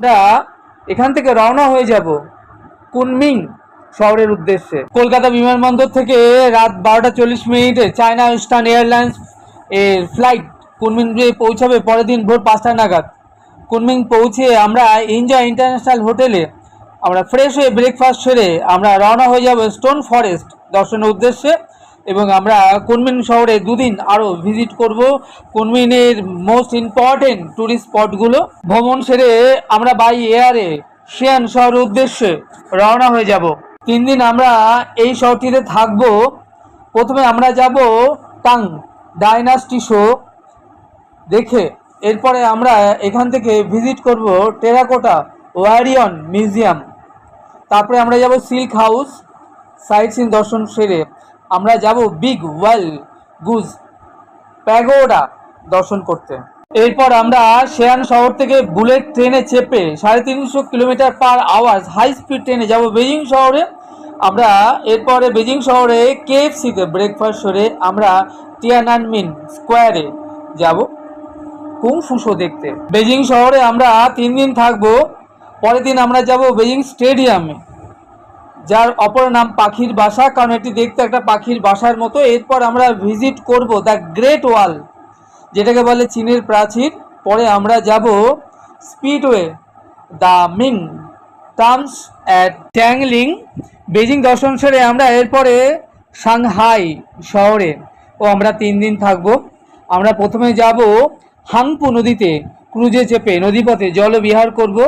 আমরা এখান থেকে রওনা হয়ে যাব কুনমিং শহরের উদ্দেশ্যে। কলকাতা বিমানবন্দর থেকে রাত 12:40 চায়না ইস্টার্ন এয়ারলাইন্স এর ফ্লাইট কুনমিংয়ে পৌঁছাবে পরের দিন ভোর 5টা নাগাদ। কুনমিং পৌঁছে আমরা এনজয় ইন্টারন্যাশনাল হোটেলে আমরা ফ্রেশ হয়ে ব্রেকফাস্ট সেরে আমরা রওনা হয়ে যাব স্টোন ফরেস্ট দর্শনের উদ্দেশ্যে। এবং আমরা কুনমিং শহরে দুদিন আরও ভিজিট করব কুনমিংয়ের মোস্ট ইম্পর্টেন্ট ট্যুরিস্ট স্পটগুলো। ভ্রমণ সেরে আমরা বাই এয়ারে শিয়ান শহরের উদ্দেশ্যে রওনা হয়ে যাব। 3 দিন আমরা এই শহরটিতে থাকবো। প্রথমে আমরা যাব টাং ডাইনাস্টি শো দেখে, এরপরে আমরা এখান থেকে ভিজিট করব টেরাকোটা ওয়ারিয়ন মিউজিয়াম। তারপরে আমরা যাব সিল্ক হাউস সাইট সিন দর্শন সেরে আমরা যাব বিগ ওয়াল গুজ প্যাগোডা দর্শন করতে। এরপর আমরা শেয়ান শহর থেকে বুলেট ট্রেনে চেপে 350 kilometre per hour high speed ট্রেনে যাব বেজিং শহরে। আমরা এরপরে বেজিং শহরে কেএফসিতে ব্রেকফাস্ট সেরে আমরা টিয়ানানমেন স্কোয়ারে যাব কুংফু শো দেখতে। বেজিং শহরে আমরা 3 দিন থাকবো। পরের দিন আমরা যাব বেজিং স্টেডিয়ামে, যার অপর নাম পাখির বাসা, কারণ এটি দেখতে একটা পাখির বাসার মতো। এরপর আমরা ভিজিট করব দ্য গ্রেট ওয়াল, যেটাকে বলে চীনের প্রাচীর। পরে আমরা যাব speedway the Ming tombs at ট্যাংলিং। বেজিং দর্শন সেরে আমরা এরপরে সাংহাই শহরে আমরা 3 দিন থাকব। আমরা প্রথমে যাব হাংপু নদীতে ক্রুজে চেপে নদীপথে জলবিহার করব।